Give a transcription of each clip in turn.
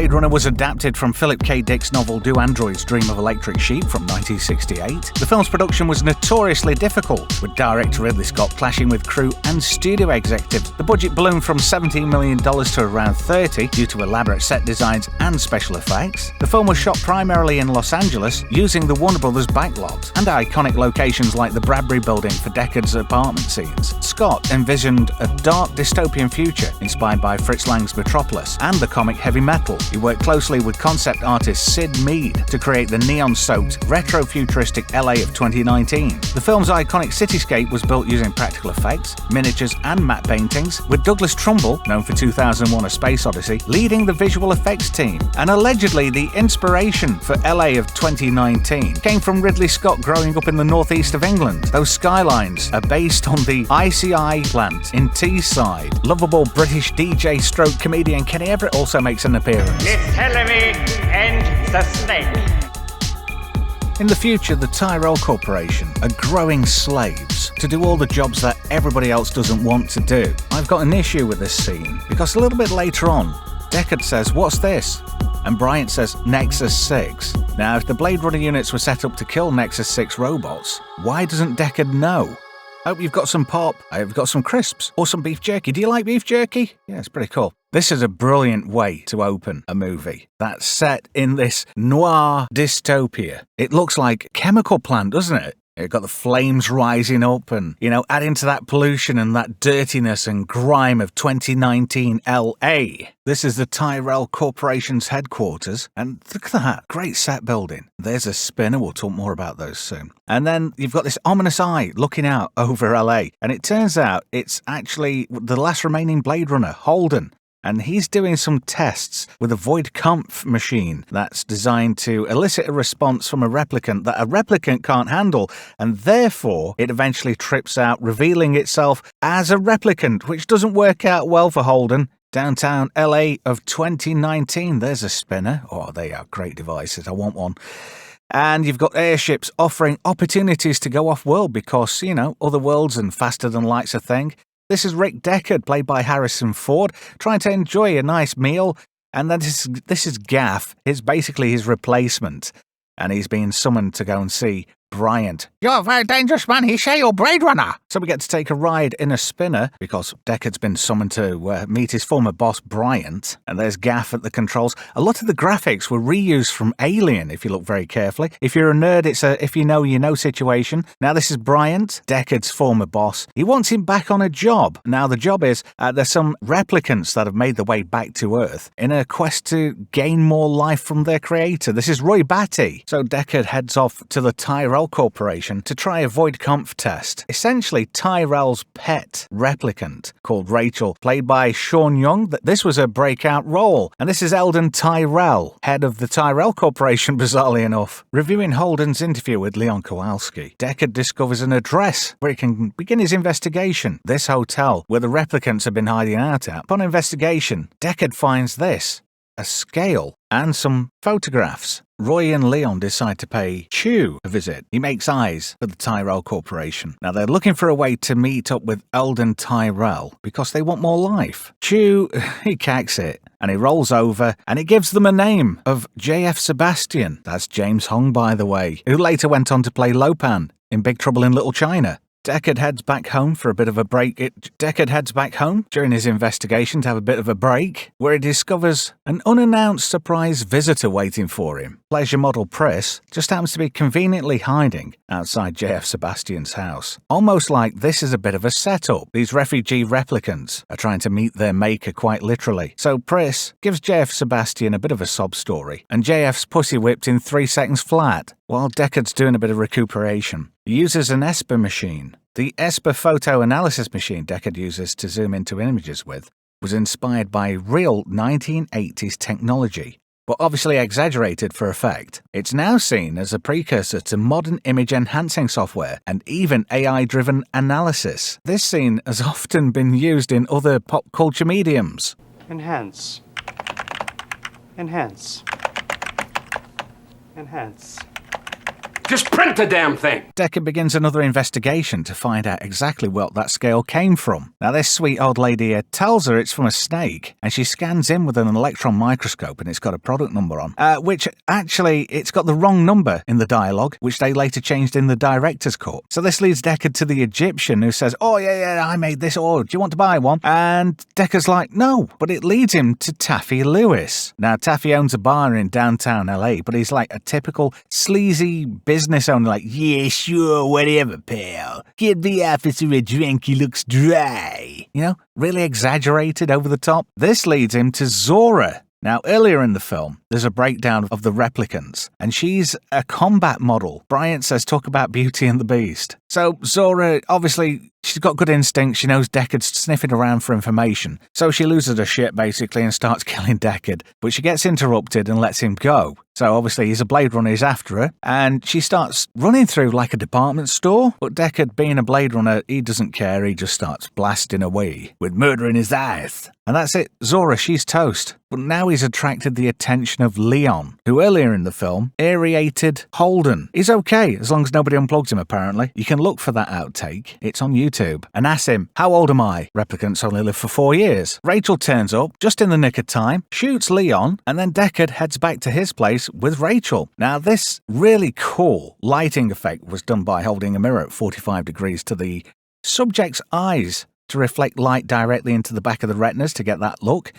Blade Runner was adapted from Philip K. Dick's novel Do Androids Dream of Electric Sheep from 1968. The film's production was notoriously difficult, with director Ridley Scott clashing with crew and studio executives. The budget ballooned from $17 million to around $30 due to elaborate set designs and special effects. The film was shot primarily in Los Angeles, using the Warner Brothers backlot and iconic locations like the Bradbury Building for Deckard's apartment scenes. Scott envisioned a dark dystopian future inspired by Fritz Lang's Metropolis and the comic Heavy Metal. He worked closely with concept artist Sid Mead to create the neon-soaked, retro-futuristic LA of 2019. The film's iconic cityscape was built using practical effects, miniatures and matte paintings, with Douglas Trumbull, known for 2001: A Space Odyssey, leading the visual effects team. And allegedly, the inspiration for LA of 2019 came from Ridley Scott growing up in the northeast of England. Those skylines are based on the ICI plant in Teesside. Lovable British DJ stroke comedian Kenny Everett also makes an appearance. Miss Hellamy and the Snake. In the future, the Tyrell Corporation are growing slaves to do all the jobs that everybody else doesn't want to do. I've got an issue with this scene, because a little bit later on, Deckard says, "What's this?" And Bryant says, "Nexus 6. Now, if the Blade Runner units were set up to kill Nexus 6 robots, why doesn't Deckard know? Hope you've got some pop, I've got some crisps, or some beef jerky. Do you like beef jerky? Yeah, it's pretty cool. This is a brilliant way to open a movie that's set in this noir dystopia. It looks like a chemical plant, doesn't it? You've got the flames rising up and, adding to that pollution and that dirtiness and grime of 2019 LA. This is the Tyrell Corporation's headquarters, and look at that, great set building. There's a spinner, we'll talk more about those soon. And then you've got this ominous eye looking out over LA, and it turns out it's actually the last remaining Blade Runner, Holden. And he's doing some tests with a void conf machine that's designed to elicit a response from a replicant that a replicant can't handle, and therefore it eventually trips out, revealing itself as a replicant, which doesn't work out well for Holden. Downtown LA of 2019, there's a spinner. Oh, they are great devices, I want one. And you've got airships offering opportunities to go off-world because, other worlds and faster-than-light's a thing. This is Rick Deckard, played by Harrison Ford, trying to enjoy a nice meal. And then this is Gaff. It's basically his replacement. And he's being summoned to go and see Bryant. "You're a very dangerous man, he say you're Blade Runner." So we get to take a ride in a spinner, because Deckard's been summoned to meet his former boss, Bryant. And there's Gaff at the controls. A lot of the graphics were reused from Alien, if you look very carefully. If you're a nerd, it's a if you know, you know situation. Now this is Bryant, Deckard's former boss. He wants him back on a job. Now the job is, there's some replicants that have made their way back to Earth in a quest to gain more life from their creator. This is Roy Batty. So Deckard heads off to the Tyrell Corporation to try a void conf test. Essentially, Tyrell's pet replicant, called Rachel, played by Sean Young. This was a breakout role. And this is Eldon Tyrell, head of the Tyrell Corporation, bizarrely enough. Reviewing Holden's interview with Leon Kowalski, Deckard discovers an address where he can begin his investigation. This hotel, where the replicants have been hiding out at. Upon investigation, Deckard finds this: a scale and some photographs. Roy and Leon decide to pay Chew a visit. He makes eyes for the Tyrell Corporation. Now they're looking for a way to meet up with Eldon Tyrell because they want more life. Chew, he cacks it, and he rolls over and he gives them a name of J.F. Sebastian. That's James Hong, by the way, who later went on to play Lopan in Big Trouble in Little China. Deckard heads back home for a bit of a break. Deckard heads back home during his investigation to have a bit of a break, where he discovers an unannounced surprise visitor waiting for him. Pleasure model Priss just happens to be conveniently hiding outside J.F. Sebastian's house. Almost like this is a bit of a setup. These refugee replicants are trying to meet their maker quite literally. So Priss gives J.F. Sebastian a bit of a sob story, and J.F.'s pussy whipped in 3 seconds flat, while Deckard's doing a bit of recuperation. He uses an Esper machine. The Esper photo analysis machine Deckard uses to zoom into images with was inspired by real 1980s technology, but obviously exaggerated for effect. It's now seen as a precursor to modern image enhancing software and even AI-driven analysis. This scene has often been used in other pop culture mediums. Enhance. Enhance. Enhance. Just print the damn thing! Deckard begins another investigation to find out exactly what that scale came from. Now, this sweet old lady here tells her it's from a snake, and she scans in with an electron microscope, and it's got a product number on, which actually, it's got the wrong number in the dialogue, which they later changed in the director's cut. So this leads Deckard to the Egyptian, who says, oh, yeah, I made this, oh, do you want to buy one? And Deckard's like, no, but it leads him to Taffy Lewis. Now, Taffy owns a bar in downtown LA, but he's like a typical sleazy business owner, like, yeah, sure, whatever, pal. Give the officer a drink, he looks dry. You know, really exaggerated, over the top. This leads him to Zora. Now, earlier in the film, there's a breakdown of the replicants, and she's a combat model. Bryant says, talk about Beauty and the Beast. So Zora, obviously, she's got good instincts. She knows Deckard's sniffing around for information. So she loses her shit, basically, and starts killing Deckard. But she gets interrupted and lets him go. So obviously, he's a Blade Runner, he's after her. And she starts running through like a department store. But Deckard, being a Blade Runner, he doesn't care. He just starts blasting away with murder in his eyes. And that's it. Zora, she's toast. But now he's attracted the attention of Leon, who earlier in the film aerated Holden. He's okay, as long as nobody unplugs him, apparently. You can look for that outtake. It's on YouTube. And ask him, how old am I? Replicants only live for 4 years. Rachel turns up, just in the nick of time, shoots Leon, and then Deckard heads back to his place with Rachel. Now, this really cool lighting effect was done by holding a mirror at 45 degrees to the subject's eyes to reflect light directly into the back of the retinas to get that look.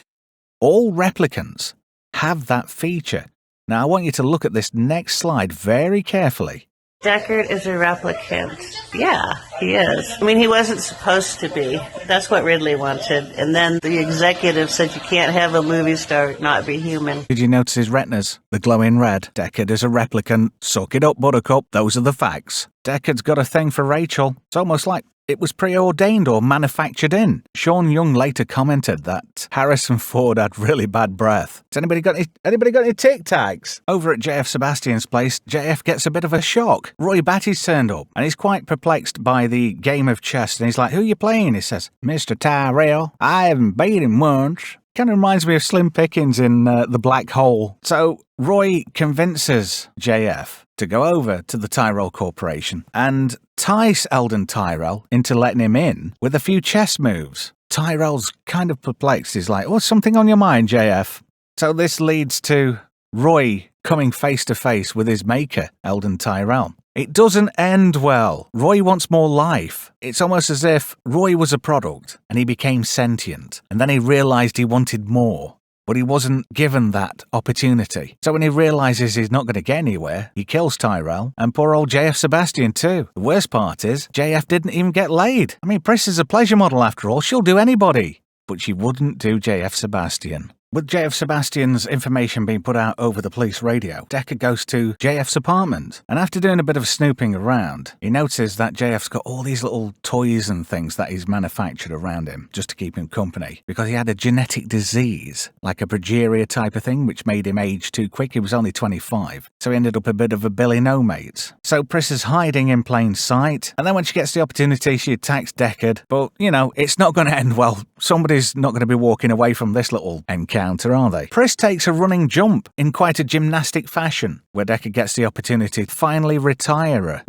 All replicants have that feature. Now, I want you to look at this next slide very carefully. Deckard is a replicant. Yeah, he is. I mean, he wasn't supposed to be. That's what Ridley wanted. And then the executive said you can't have a movie star not be human. Did you notice his retinas? The glowing red. Deckard is a replicant. Suck it up, Buttercup. Those are the facts. Deckard's got a thing for Rachel. It's almost like it was preordained or manufactured in. Sean Young later commented that Harrison Ford had really bad breath. Has anybody got any Tic Tacs? Over at JF Sebastian's place, JF gets a bit of a shock. Roy Batty's turned up, and he's quite perplexed by the game of chess, and he's like, who are you playing? He says, Mr. Tyrell. I haven't beat him once. Kind of reminds me of Slim Pickens in The Black Hole. So Roy convinces JF to go over to the Tyrell Corporation and entice Eldon Tyrell into letting him in with a few chess moves. Tyrell's kind of perplexed. He's like, what's something on your mind, JF? So this leads to Roy coming face to face with his maker, Eldon Tyrell. It doesn't end well. Roy wants more life. It's almost as if Roy was a product and he became sentient, and then he realized he wanted more. But he wasn't given that opportunity. So when he realizes he's not going to get anywhere, he kills Tyrell, and poor old JF Sebastian too. The worst part is, JF didn't even get laid. I mean, Priss is a pleasure model after all. She'll do anybody. But she wouldn't do JF Sebastian. With JF Sebastian's information being put out over the police radio, Deckard goes to JF's apartment, and after doing a bit of snooping around, he notices that JF's got all these little toys and things that he's manufactured around him just to keep him company, because he had a genetic disease, like a progeria type of thing, which made him age too quick. He was only 25, so he ended up a bit of a Billy No-Mate. So Priss is hiding in plain sight, and then when she gets the opportunity, she attacks Deckard, but, you know, it's not going to end well. Somebody's not going to be walking away from this little encounter, are they? Priss takes a running jump in quite a gymnastic fashion, where Deckard gets the opportunity to finally retire her,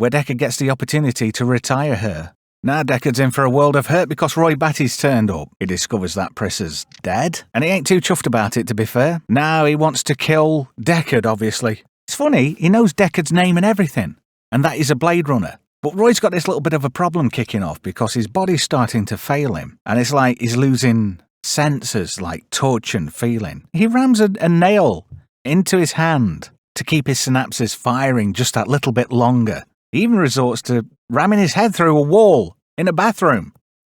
Now Deckard's in for a world of hurt because Roy Batty's turned up. He discovers that Priss is dead, and he ain't too chuffed about it, to be fair. Now he wants to kill Deckard, obviously. It's funny, he knows Deckard's name and everything, and that he's a Blade Runner. But Roy's got this little bit of a problem kicking off because his body's starting to fail him, and it's like he's losing sensors like touch and feeling. He rams a nail into his hand to keep his synapses firing just that little bit longer. He even resorts to ramming his head through a wall in a bathroom.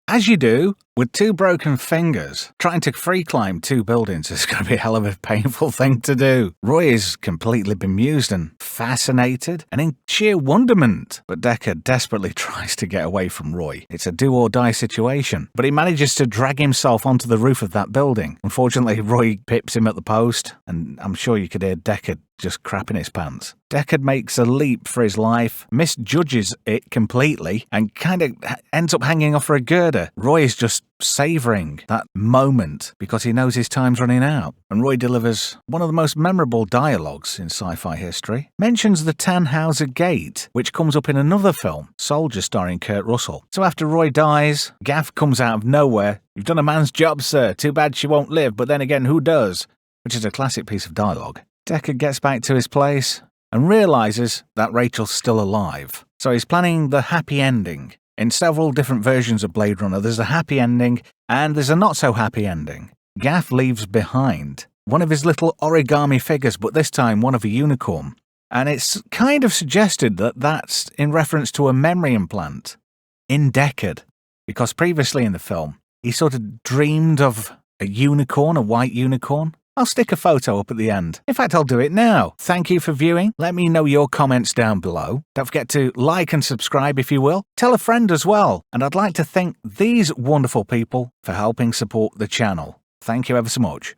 As you do, with 2 broken fingers, trying to free climb 2 buildings is going to be a hell of a painful thing to do. Roy is completely bemused and fascinated and in sheer wonderment. But Deckard desperately tries to get away from Roy. It's a do-or-die situation, but he manages to drag himself onto the roof of that building. Unfortunately, Roy pips him at the post, and I'm sure you could hear Deckard just crapping his pants. Deckard makes a leap for his life, misjudges it completely, and kind of ends up hanging off for a girder. Roy is just savouring that moment because he knows his time's running out. And Roy delivers one of the most memorable dialogues in sci-fi history. Mentions the Tannhauser Gate, which comes up in another film, Soldier, starring Kurt Russell. So after Roy dies, Gaff comes out of nowhere. "You've done a man's job, sir. Too bad she won't live, but then again, who does?" Which is a classic piece of dialogue. Deckard gets back to his place and realises that Rachel's still alive. So he's planning the happy ending. In several different versions of Blade Runner, there's a happy ending and there's a not-so-happy ending. Gaff leaves behind one of his little origami figures, but this time one of a unicorn. And it's kind of suggested that that's in reference to a memory implant in Deckard, because previously in the film, he sort of dreamed of a unicorn, a white unicorn. I'll stick a photo up at the end. In fact, I'll do it now. Thank you for viewing. Let me know your comments down below. Don't forget to like and subscribe if you will. Tell a friend as well. And I'd like to thank these wonderful people for helping support the channel. Thank you ever so much.